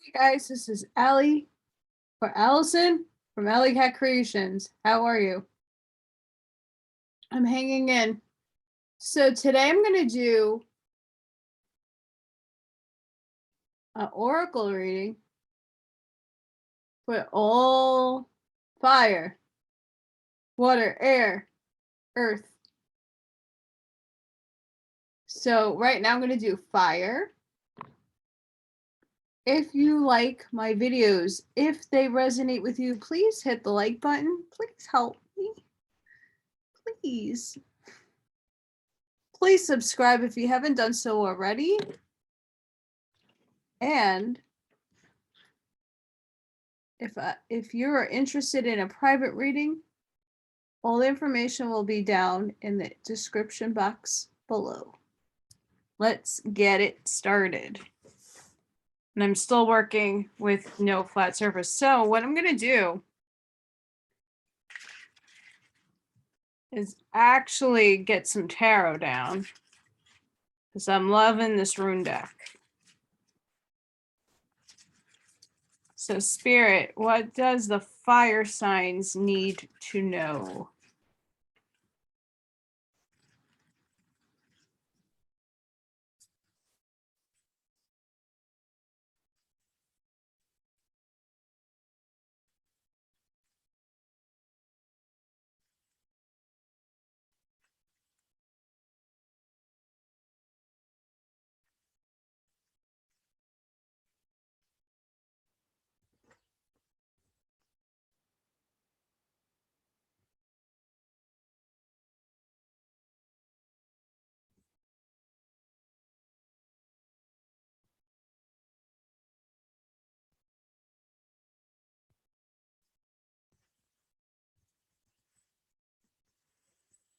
Hey guys, this is Allie or Allison from Allykatkreations. How are you? I'm hanging in. So today I'm going to do an oracle reading for all fire, water, air, earth. So right now I'm going to do fire. If you like my videos, if they resonate with you, please hit the like button. Please help me. Please. Please subscribe if you haven't done so already. And if you're interested in a private reading, all the information will be down in the description box below. Let's get it started. And I'm still working with no flat surface. So what I'm going to do is actually get some tarot down because I'm loving this rune deck. So Spirit, what does the fire signs need to know?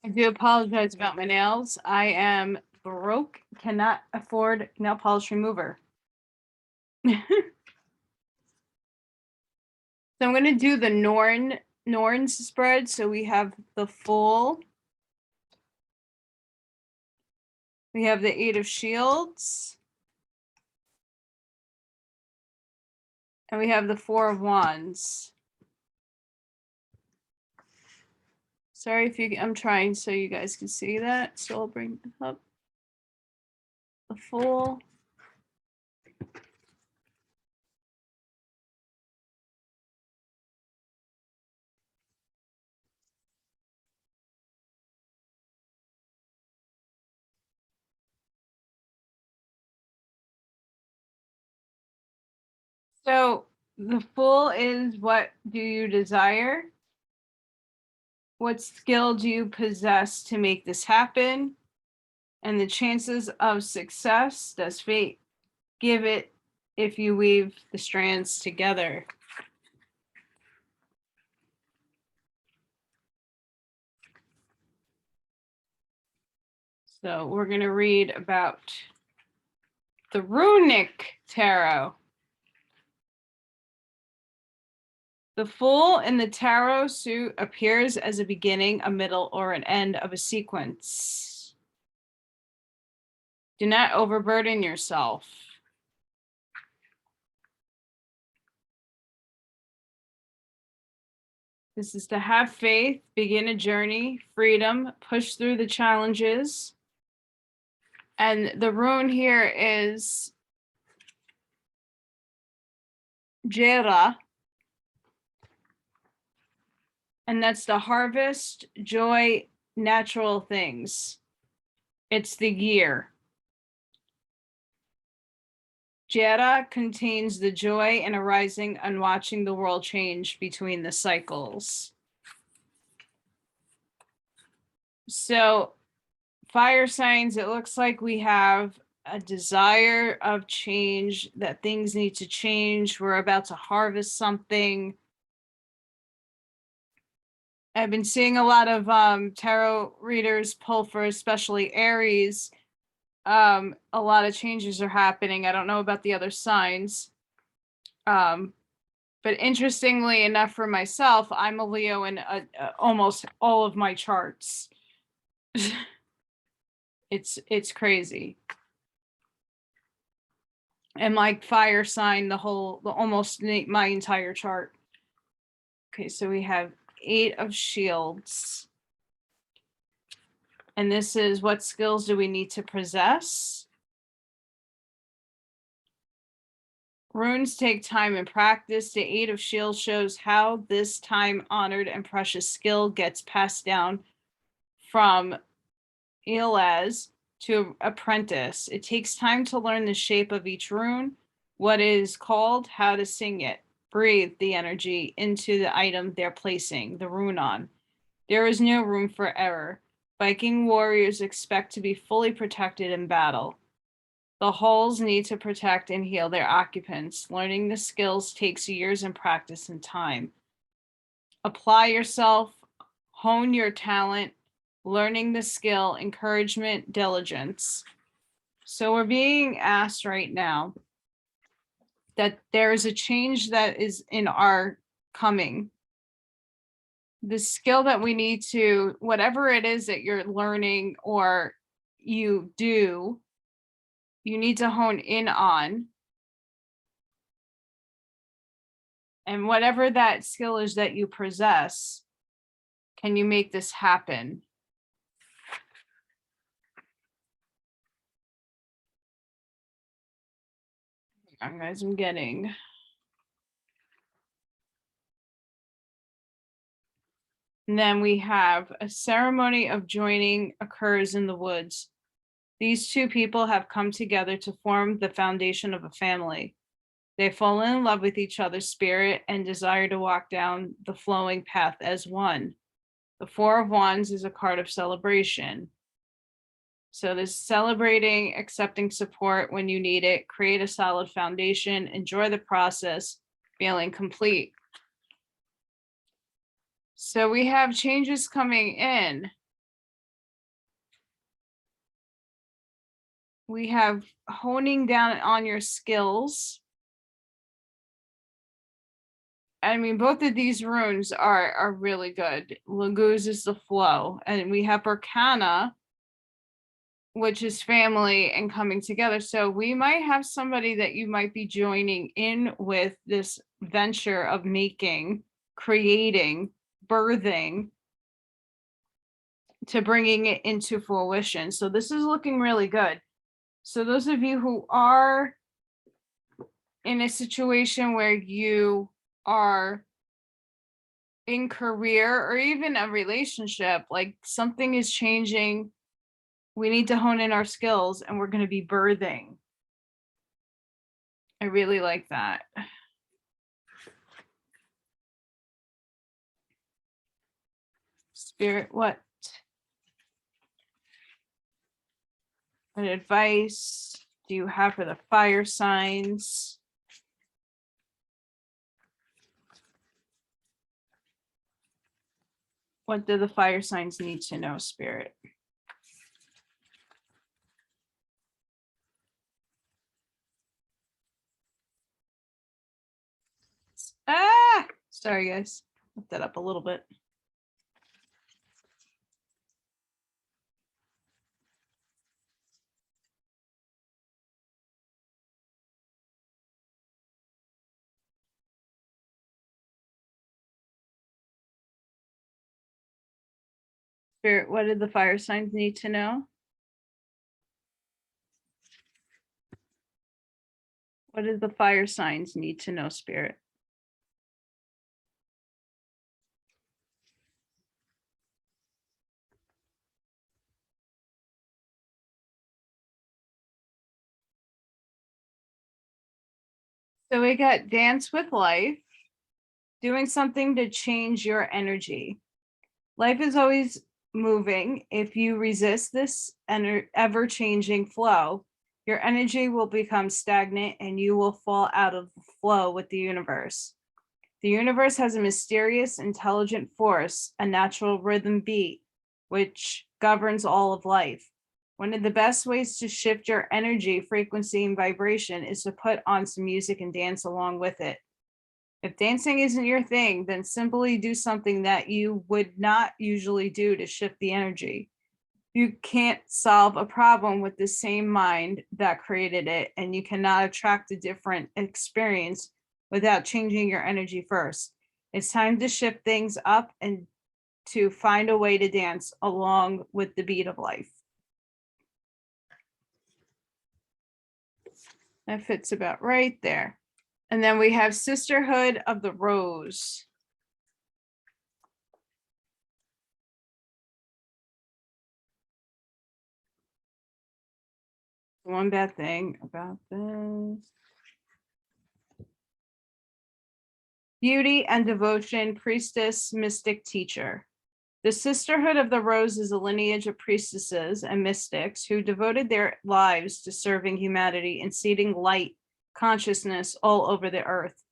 I do apologize about my nails. I am broke, cannot afford nail polish remover. So I'm going to do the Norns spread. So we have the Fool. We have the Eight of Shields. And we have the Four of Wands. Sorry if you, I'm trying so you guys can see that. So I'll bring it up. The Fool. So the Fool is, what do you desire? What skill do you possess to make this happen? And the chances of success, does fate give it if you weave the strands together? So we're going to read about the runic tarot. The Fool in the tarot suit appears as a beginning, a middle, or an end of a sequence. Do not overburden yourself. This is to have faith, begin a journey, freedom, push through the challenges. And the rune here is Jera. And that's the harvest, joy, natural things. It's the year. Jera contains the joy and arising and watching the world change between the cycles. So fire signs, it looks like we have a desire of change, that things need to change. We're about to harvest something. I've been seeing a lot of tarot readers pull for especially Aries. A lot of changes are happening. I don't know about the other signs. But interestingly enough for myself, I'm a Leo in almost all of my charts. It's crazy. and like fire sign, almost my entire chart. Okay, so we have 8 of Shields. And this is, what skills do we need to possess? Runes take time and practice. The 8 of Shields shows how this time-honored and precious skill gets passed down from Elaz to apprentice. It takes time to learn the shape of each rune, what it is called, how to sing it. Breathe the energy into the item they're placing the rune on. There is no room for error. Viking warriors expect to be fully protected in battle. The halls need to protect and heal their occupants. Learning the skills takes years and practice and time. Apply yourself, hone your talent, learning the skill, encouragement, diligence. So we're being asked right now that there is a change that is in our coming. The skill that we need to, whatever it is that you're learning or you do, you need to hone in on. And whatever that skill is that you possess, can you make this happen? Hang on, guys, I'm getting. And then we have a ceremony of joining occurs in the woods. These two people have come together to form the foundation of a family. They fall in love with each other's spirit and desire to walk down the flowing path as one. The 4 of Wands is a card of celebration. So this celebrating, accepting support when you need it, create a solid foundation, enjoy the process, feeling complete. So we have changes coming in. We have honing down on your skills. I mean, both of these runes are really good. Laguz is the flow, and we have Arcana, which is family and coming together. So we might have somebody that you might be joining in with this venture of making, creating, birthing, to bringing it into fruition. So this is looking really good. So those of you who are in a situation where you are in career or even a relationship, like something is changing, we need to hone in our skills and we're going to be birthing. I really like that. Spirit, what advice do you have for the fire signs? What do the fire signs need to know, Spirit? Ah, sorry, guys. Lift that up a little bit. Spirit, what did the fire signs need to know? What did the fire signs need to know, Spirit? So we got dance with life, doing something to change your energy. Life is always moving. If you resist this ever-changing flow, your energy will become stagnant and you will fall out of the flow with the universe. The universe has a mysterious, intelligent force, a natural rhythm beat, which governs all of life. One of the best ways to shift your energy, frequency, and vibration is to put on some music and dance along with it. If dancing isn't your thing, then simply do something that you would not usually do to shift the energy. You can't solve a problem with the same mind that created it, and you cannot attract a different experience without changing your energy first. It's time to shift things up and to find a way to dance along with the beat of life. That fits about right there. And then we have Sisterhood of the Rose. One bad thing about this. Beauty and devotion, priestess, mystic, teacher. The Sisterhood of the Rose is a lineage of priestesses and mystics who devoted their lives to serving humanity and seeding light consciousness all over the earth.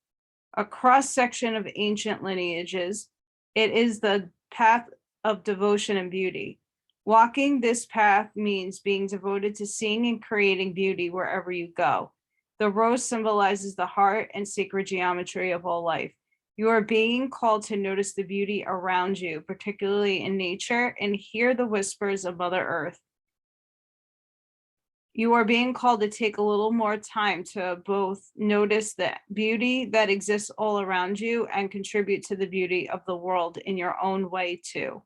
A cross-section of ancient lineages, it is the path of devotion and beauty. Walking this path means being devoted to seeing and creating beauty wherever you go. The rose symbolizes the heart and sacred geometry of all life. You are being called to notice the beauty around you, particularly in nature, and hear the whispers of Mother Earth. You are being called to take a little more time to both notice the beauty that exists all around you and contribute to the beauty of the world in your own way too.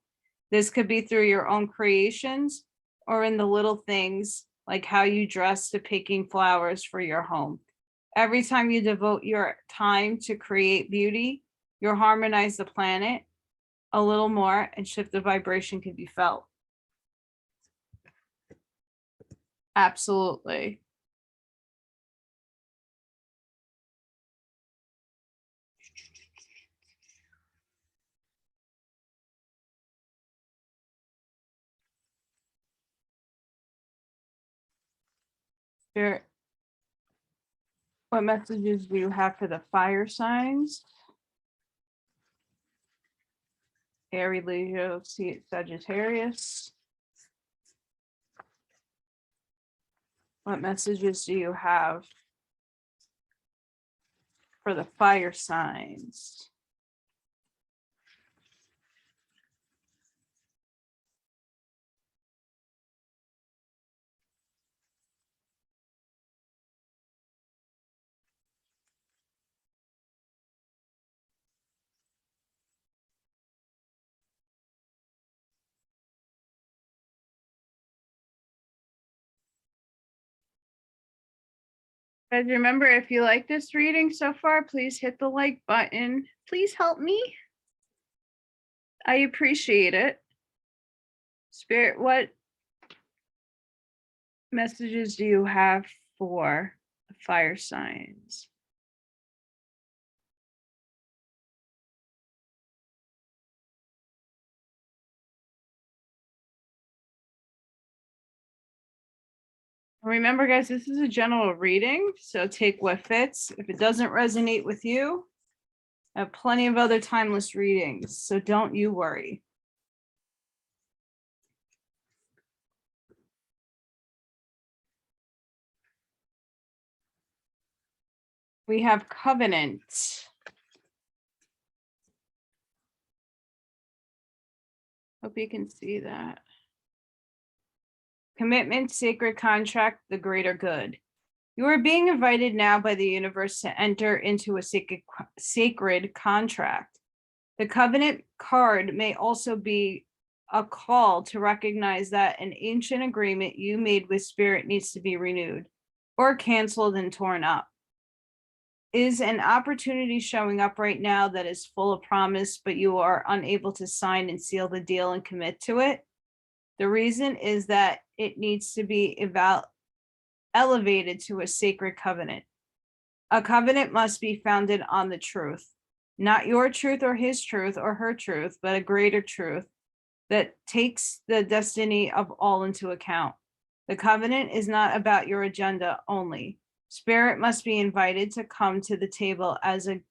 This could be through your own creations or in the little things like how you dress to picking flowers for your home. Every time you devote your time to create beauty, you harmonize the planet a little more and shift the vibration can be felt. Absolutely. Spirit, what messages do you have for the fire signs? Aries, Leo, Sagittarius. What messages do you have for the fire signs? Guys, remember, if you like this reading so far, please hit the like button. Please help me. I appreciate it. Spirit, what messages do you have for the fire signs? Remember, guys, this is a general reading, so take what fits. If it doesn't resonate with you, I have plenty of other timeless readings, so don't you worry. We have covenant. Hope you can see that. Commitment, sacred contract, the greater good. You are being invited now by the universe to enter into a sacred contract. The covenant card may also be a call to recognize that an ancient agreement you made with spirit needs to be renewed or canceled and torn up. Is an opportunity showing up right now that is full of promise, but you are unable to sign and seal the deal and commit to it? The reason is that it needs to be elevated to a sacred covenant. A covenant must be founded on the truth, not your truth or his truth or her truth, but a greater truth that takes the destiny of all into account. The covenant is not about your agenda only. Spirit must be invited to come to the table as a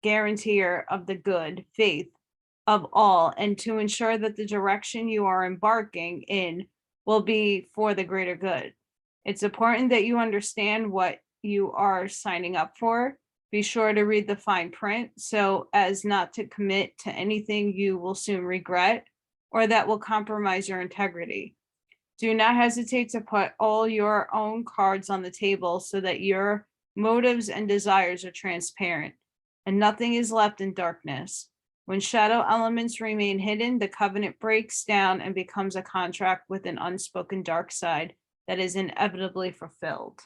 guarantor of the good faith of all, and to ensure that the direction you are embarking in will be for the greater good. It's important that you understand what you are signing up for. Be sure to read the fine print so as not to commit to anything you will soon regret or that will compromise your integrity. Do not hesitate to put all your own cards on the table so that your motives and desires are transparent and nothing is left in darkness. When shadow elements remain hidden, the covenant breaks down and becomes a contract with an unspoken dark side that is inevitably fulfilled.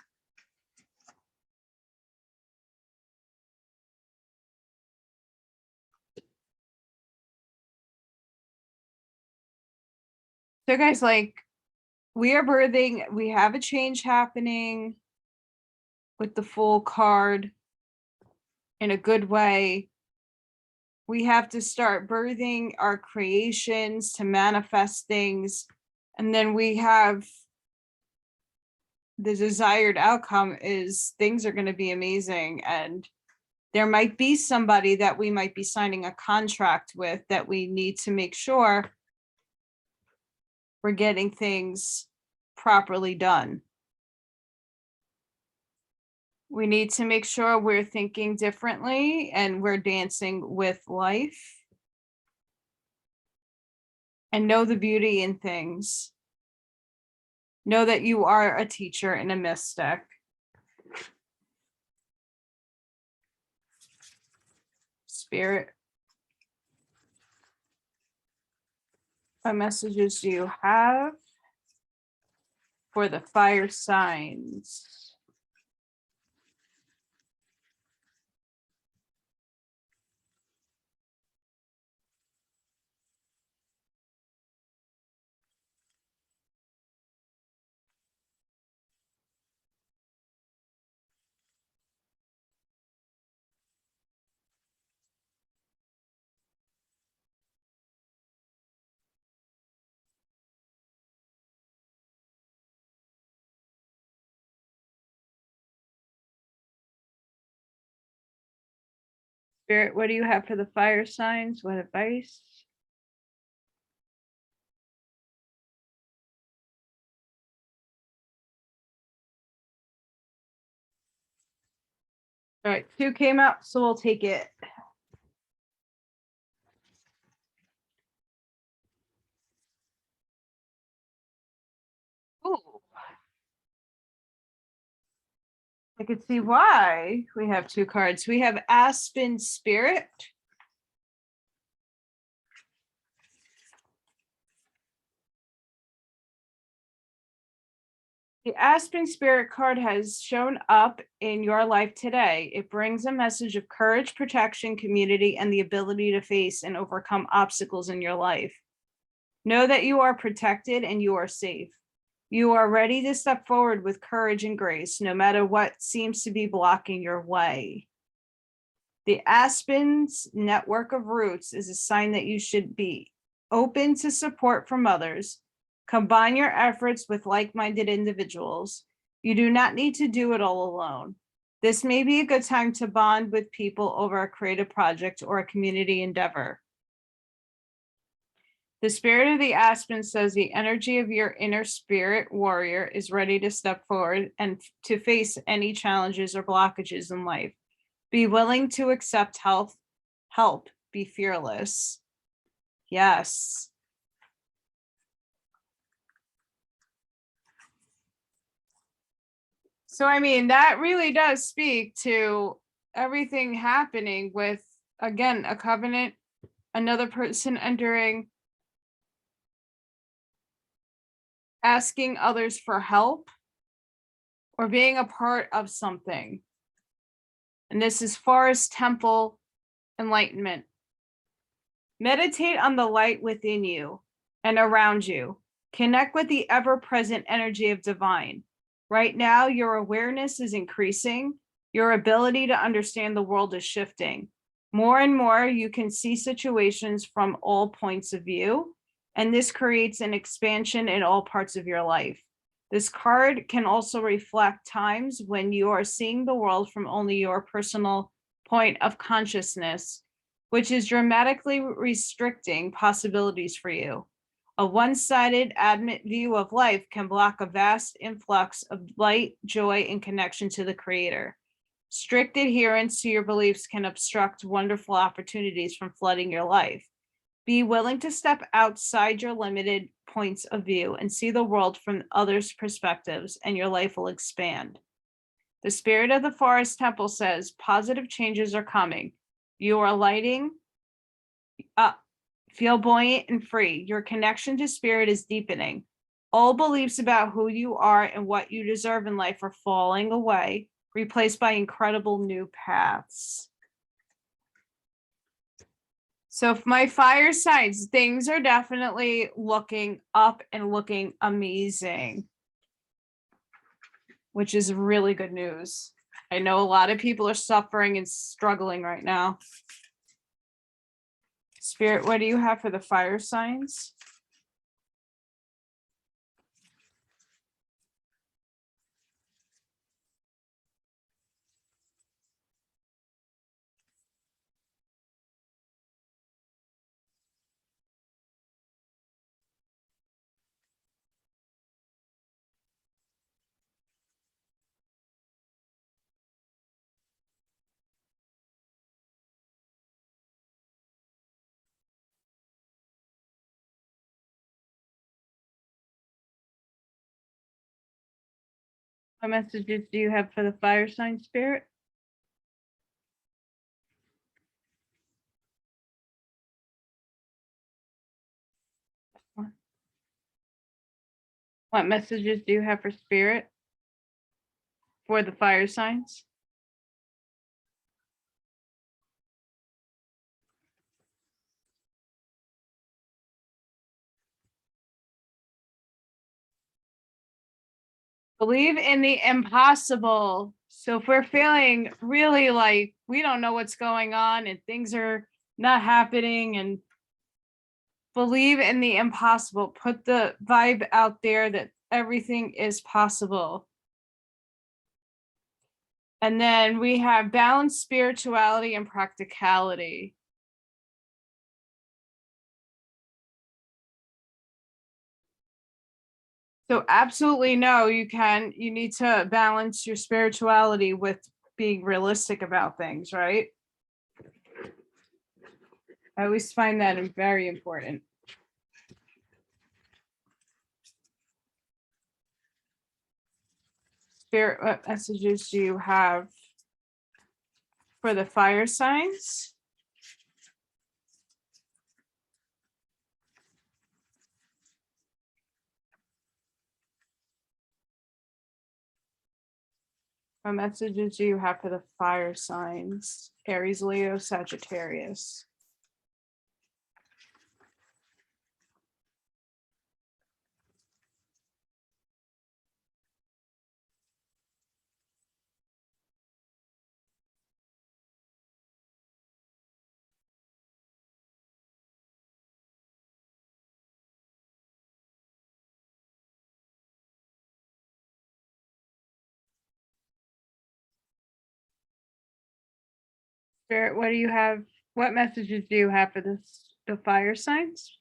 So guys, like, we are birthing, we have a change happening with the Fool card in a good way. We have to start birthing our creations to manifest things. And then we have the desired outcome is things are going to be amazing. And there might be somebody that we might be signing a contract with that we need to make sure we're getting things properly done. We need to make sure we're thinking differently and we're dancing with life. And know the beauty in things. Know that you are a teacher and a mystic. Spirit, what messages do you have for the fire signs? Spirit, what do you have for the fire signs? What advice? All right, 2 came out, so we'll take it. Ooh. I could see why we have 2 cards. We have Aspen Spirit. The Aspen Spirit card has shown up in your life today. It brings a message of courage, protection, community, and the ability to face and overcome obstacles in your life. Know that you are protected and you are safe. You are ready to step forward with courage and grace, no matter what seems to be blocking your way. The Aspen's network of roots is a sign that you should be open to support from others. Combine your efforts with like-minded individuals. You do not need to do it all alone. This may be a good time to bond with people over a creative project or a community endeavor. The spirit of the Aspen says the energy of your inner spirit warrior is ready to step forward and to face any challenges or blockages in life. Be willing to accept help, be fearless. Yes. So, I mean, that really does speak to everything happening with, again, a covenant, another person entering, asking others for help, or being a part of something. And this is Forest Temple enlightenment. Meditate on the light within you and around you. Connect with the ever-present energy of divine. Right now, your awareness is increasing. Your ability to understand the world is shifting. More and more, you can see situations from all points of view, and this creates an expansion in all parts of your life. This card can also reflect times when you are seeing the world from only your personal point of consciousness, which is dramatically restricting possibilities for you. A one-sided adamant view of life can block a vast influx of light, joy, and connection to the Creator. Strict adherence to your beliefs can obstruct wonderful opportunities from flooding your life. Be willing to step outside your limited points of view and see the world from others' perspectives, and your life will expand. The spirit of the forest temple says positive changes are coming. You are lighting up. Feel buoyant and free. Your connection to spirit is deepening. Old beliefs about who you are and what you deserve in life are falling away, replaced by incredible new paths. So for my fire signs, things are definitely looking up and looking amazing, which is really good news. I know a lot of people are suffering and struggling right now. Spirit, what do you have for the fire signs? What messages do you have for the fire sign, Spirit? What messages do you have for Spirit for the fire signs? Believe in the impossible. So if we're feeling really like we don't know what's going on and things are not happening, and believe in the impossible, put the vibe out there that everything is possible. And then we have balanced spirituality and practicality. So absolutely no, you need to balance your spirituality with being realistic about things, right? I always find that very important. Spirit, what messages do you have for the fire signs? What messages do you have for the fire signs? Aries, Leo, Sagittarius. Spirit, what do you have? What messages do you have for the fire signs?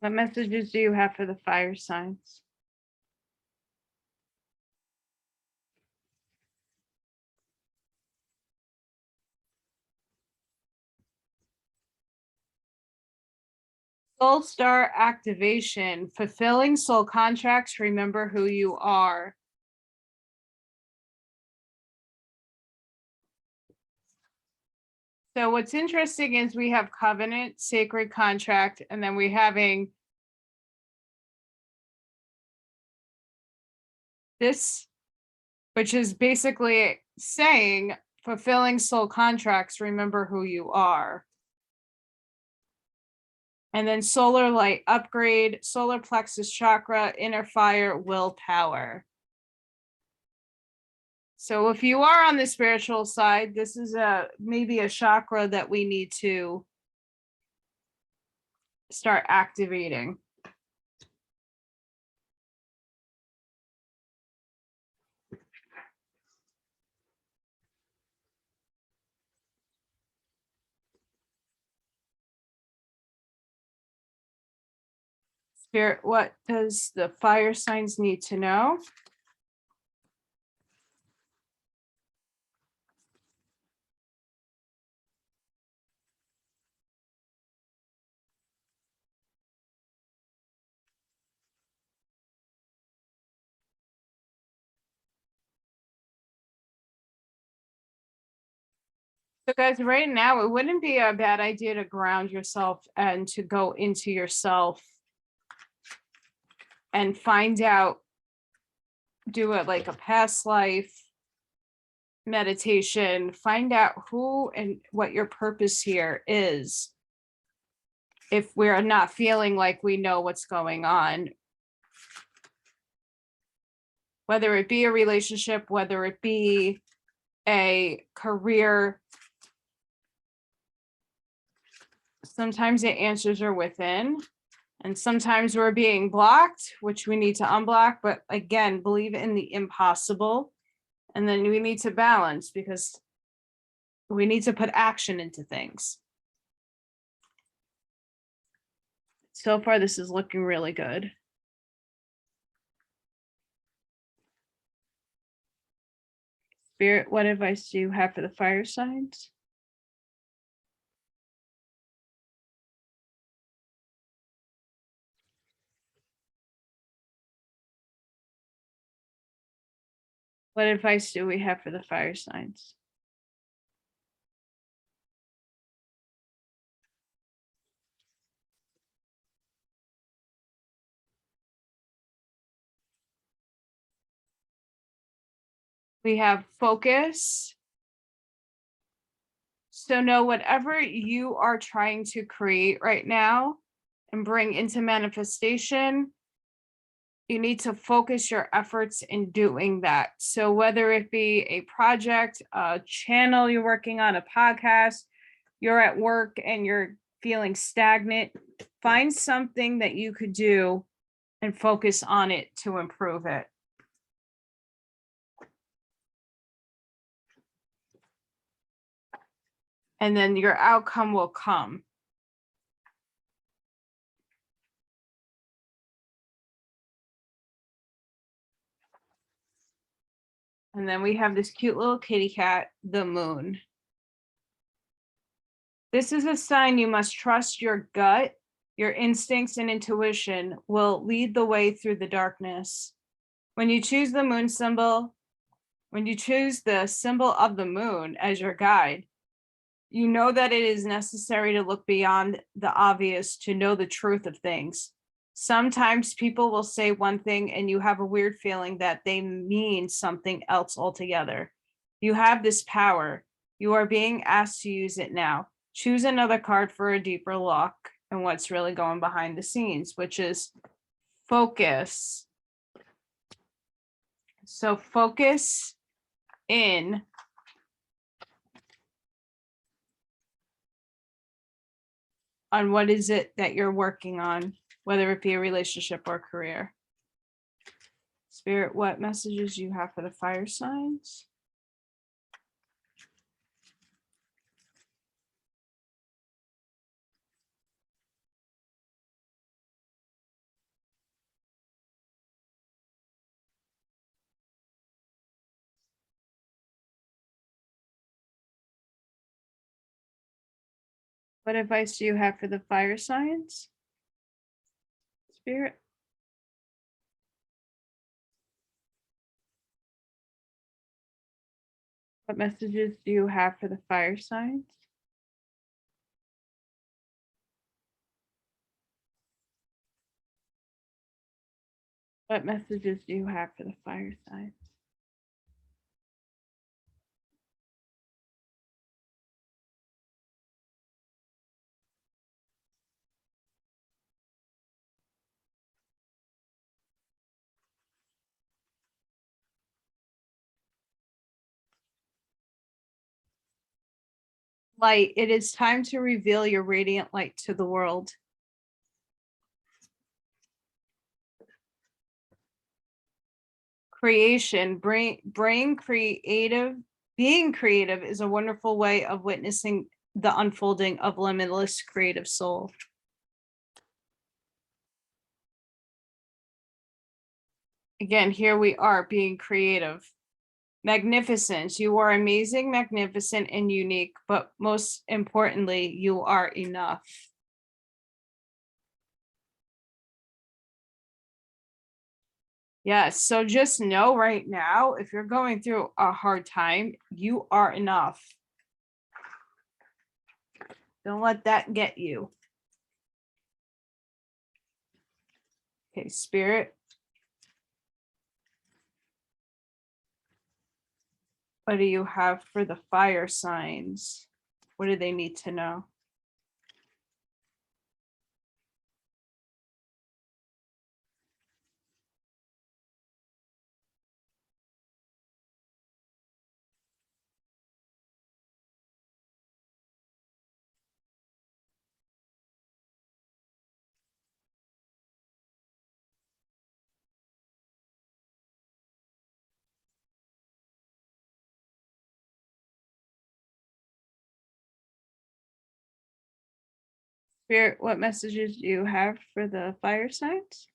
What messages do you have for the fire signs? Soul Star activation, fulfilling soul contracts, remember who you are. So what's interesting is we have covenant, sacred contract, and then we're having this, which is basically saying fulfilling soul contracts, remember who you are. And then solar light upgrade, solar plexus chakra, inner fire, willpower. So if you are on the spiritual side, this is maybe a chakra that we need to start activating. Spirit, what does the fire signs need to know? So guys, right now, it wouldn't be a bad idea to ground yourself and to go into yourself and find out, do it like a past life meditation, find out who and what your purpose here is. If we're not feeling like we know what's going on, whether it be a relationship, whether it be a career, sometimes the answers are within, and sometimes we're being blocked, which we need to unblock. But again, believe in the impossible. And then we need to balance, because we need to put action into things. So far, this is looking really good. Spirit, what advice do you have for the fire signs? What advice do we have for the fire signs? We have focus. So know whatever you are trying to create right now and bring into manifestation, you need to focus your efforts in doing that. So whether it be a project, a channel you're working on, a podcast, you're at work and you're feeling stagnant, find something that you could do and focus on it to improve it. And then your outcome will come. And then we have this cute little kitty cat, the moon. This is a sign you must trust your gut. Your instincts and intuition will lead the way through the darkness. When you choose the moon symbol, when you choose the symbol of the moon as your guide, you know that it is necessary to look beyond the obvious to know the truth of things. Sometimes people will say one thing and you have a weird feeling that they mean something else altogether. You have this power. You are being asked to use it now. Choose another card for a deeper look and what's really going behind the scenes, which is focus. So focus in on what is it that you're working on, whether it be a relationship or career. Spirit, what messages you have for the fire signs? What advice do you have for the fire signs? Spirit. What messages do you have for the fire signs? What messages do you have for the fire signs? Light, it is time to reveal your radiant light to the world. Creation, brain creative, being creative is a wonderful way of witnessing the unfolding of limitless creative soul. Again, here we are being creative. Magnificence, you are amazing, magnificent, and unique, but most importantly, you are enough. Yes, so just know right now, if you're going through a hard time, you are enough. Don't let that get you. Okay, Spirit. What do you have for the fire signs? What do they need to know? Spirit, what messages do you have for the fire signs?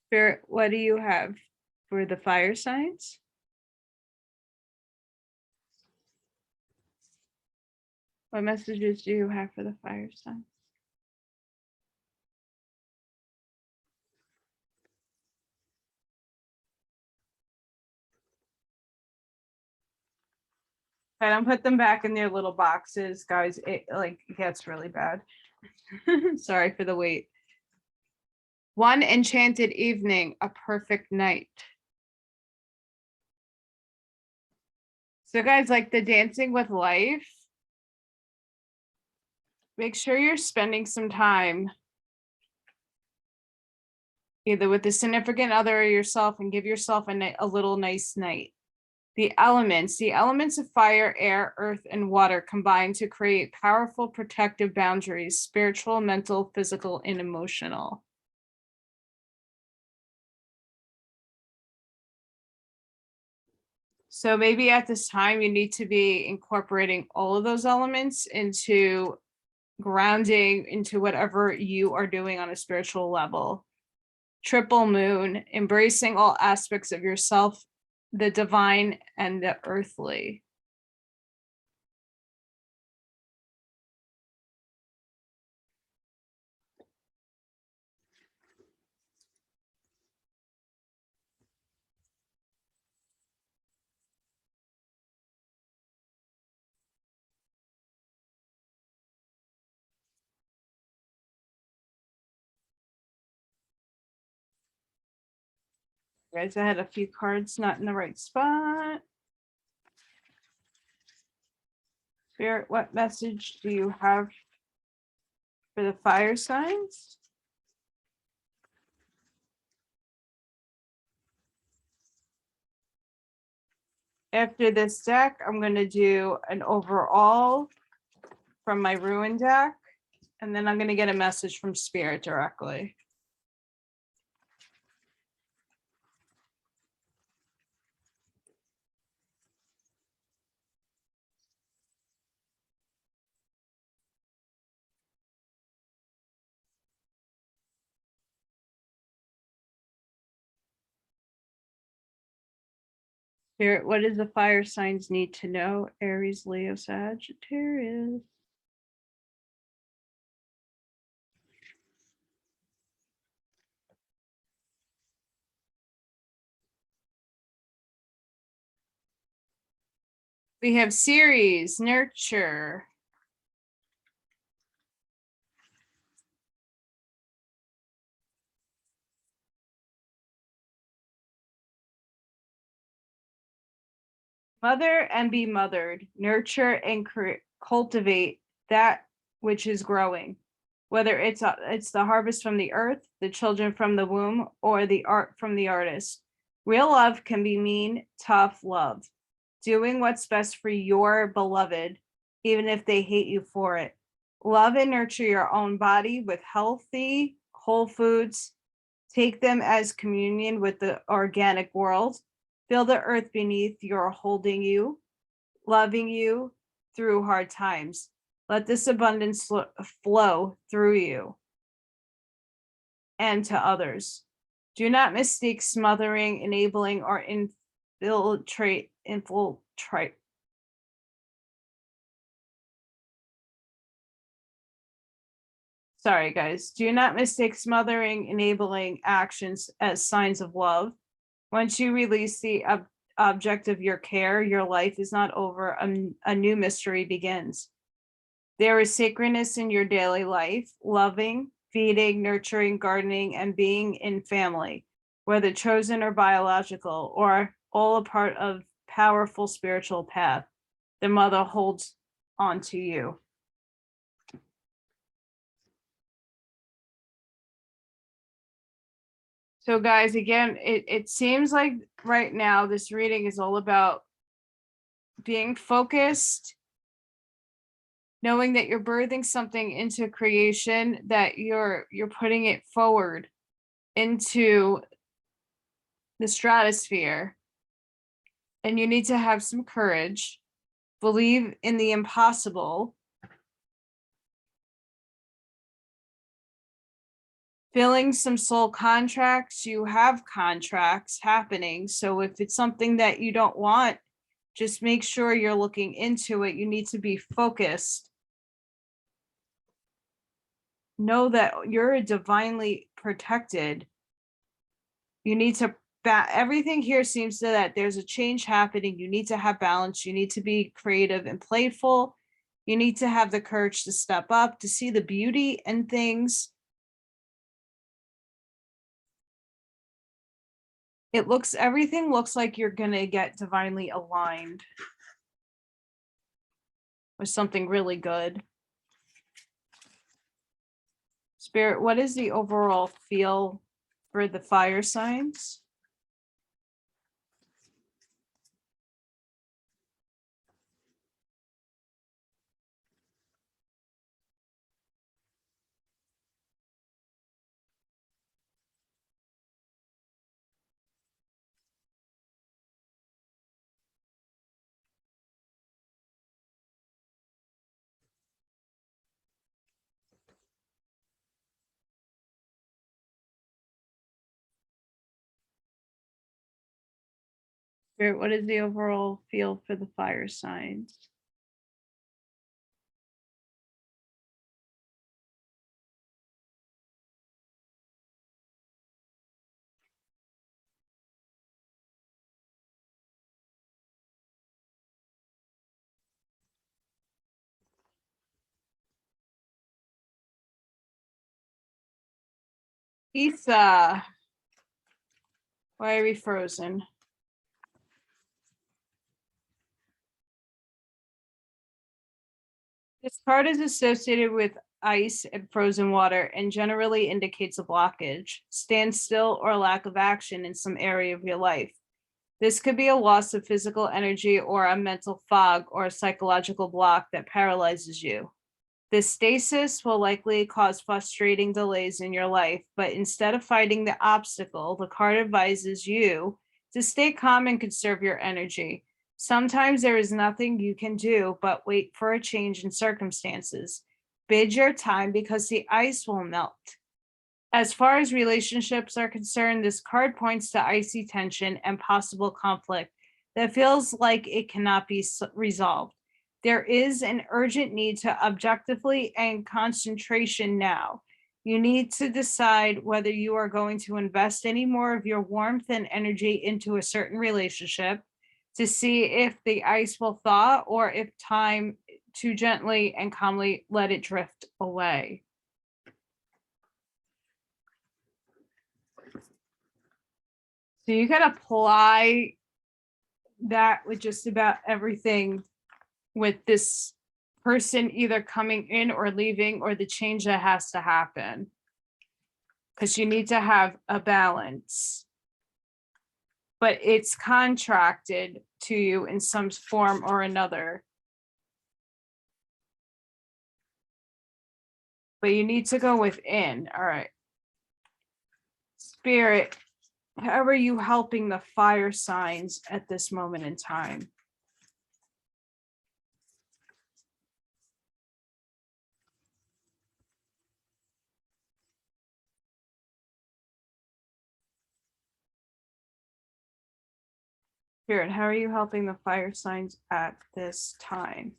Spirit, what do you have for the fire signs? What messages do you have for the fire signs? I don't put them back in their little boxes, guys. It gets really bad. Sorry for the wait. One enchanted evening, a perfect night. So guys, like the dancing with life, make sure you're spending some time either with a significant other or yourself and give yourself a little nice night. The elements of fire, air, earth, and water combine to create powerful protective boundaries, spiritual, mental, physical, and emotional. So maybe at this time you need to be incorporating all of those elements into grounding into whatever you are doing on a spiritual level. Triple moon, embracing all aspects of yourself, the divine and the earthly. Guys, I had a few cards not in the right spot. Spirit, what message do you have for the fire signs? After this deck, I'm going to do an overall from my Ruin deck, and then I'm going to get a message from Spirit directly. Spirit, what does the fire signs need to know? Aries, Leo, Sagittarius. We have series, nurture. Mother and be mothered, nurture and cultivate that which is growing, whether it's the harvest from the earth, the children from the womb, or the art from the artist. Real love can be mean, tough love, doing what's best for your beloved, even if they hate you for it. Love and nurture your own body with healthy, whole foods. Take them as communion with the organic world. Feel the earth beneath your holding you, loving you through hard times. Let this abundance flow through you and to others. Do not mistake smothering, enabling, or infiltrate. Sorry, guys. Do not mistake smothering, enabling actions as signs of love. Once you release the object of your care, your life is not over. A new mystery begins. There is sacredness in your daily life, loving, feeding, nurturing, gardening, and being in family, whether chosen or biological, or all a part of powerful spiritual path. The mother holds on to you. So guys, again, it seems like right now this reading is all about being focused, knowing that you're birthing something into creation, that you're putting it forward into the stratosphere, and you need to have some courage, believe in the impossible, filling some soul contracts. You have contracts happening, so if it's something that you don't want, just make sure you're looking into it. You need to be focused. Know that you're divinely protected. You need to everything here seems to that there's a change happening. You need to have balance. You need to be creative and playful. You need to have the courage to step up, to see the beauty in things. Everything looks like you're going to get divinely aligned with something really good. Spirit, what is the overall feel for the fire signs? Spirit, what is the overall feel for the fire signs? Etha, why are we frozen? This card is associated with ice and frozen water and generally indicates a blockage, standstill, or lack of action in some area of your life. This could be a loss of physical energy or a mental fog or a psychological block that paralyzes you. This stasis will likely cause frustrating delays in your life, but instead of fighting the obstacle, the card advises you to stay calm and conserve your energy. Sometimes there is nothing you can do but wait for a change in circumstances. Bid your time because the ice will melt. As far as relationships are concerned, this card points to icy tension and possible conflict that feels like it cannot be resolved. There is an urgent need to objectively and concentration now. You need to decide whether you are going to invest any more of your warmth and energy into a certain relationship to see if the ice will thaw or if time to gently and calmly let it drift away. So you got to apply that with just about everything, with this person either coming in or leaving, or the change that has to happen, because you need to have a balance, but it's contracted to you in some form or another. But you need to go within. All right. Spirit, how are you helping the fire signs at this moment in time? Spirit, how are you helping the fire signs at this time?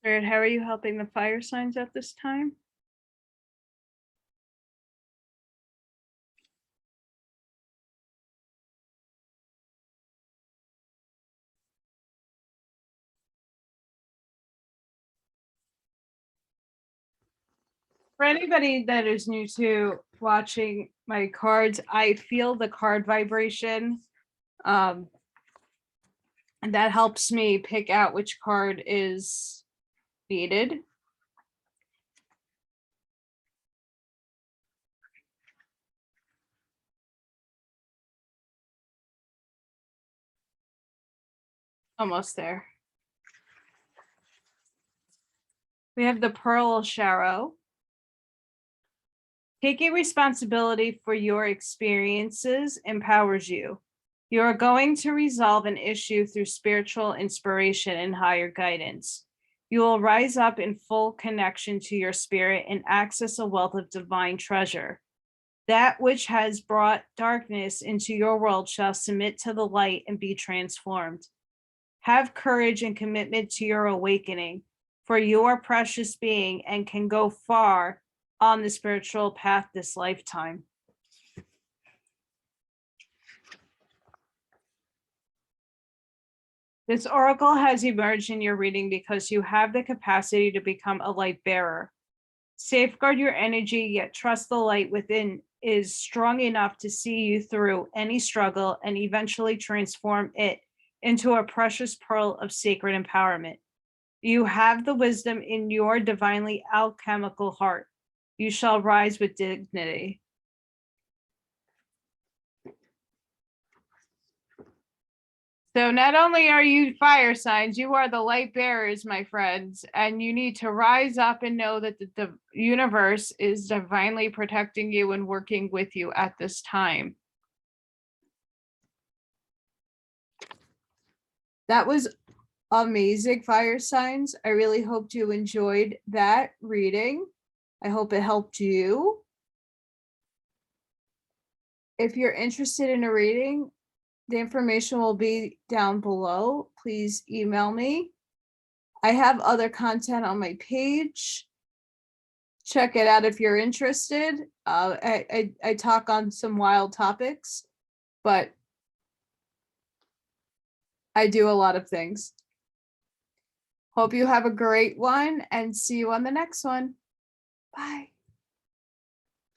Spirit, how are you helping the fire signs at this time? For anybody that is new to watching my cards, I feel the card vibration. Um, and that helps me pick out which card is needed. Almost there. We have the Pearl Sharrow. Taking responsibility for your experiences empowers you. You are going to resolve an issue through spiritual inspiration and higher guidance. You will rise up in full connection to your spirit and access a wealth of divine treasure. That which has brought darkness into your world shall submit to the light and be transformed. Have courage and commitment to your awakening, for you are precious being and can go far on the spiritual path this lifetime. This oracle has emerged in your reading because you have the capacity to become a light bearer. Safeguard your energy, yet trust the light within is strong enough to see you through any struggle and eventually transform it into a precious pearl of sacred empowerment. You have the wisdom in your divinely alchemical heart. You shall rise with dignity. So not only are you fire signs, you are the light bearers, my friends, and you need to rise up and know that the universe is divinely protecting you and working with you at this time. That was amazing, fire signs. I really hope you enjoyed that reading. I hope it helped you. If you're interested in a reading, the information will be down below. Please email me. I have other content on my page. Check it out if you're interested. I talk on some wild topics, but I do a lot of things. Hope you have a great one and see you on the next one. Bye.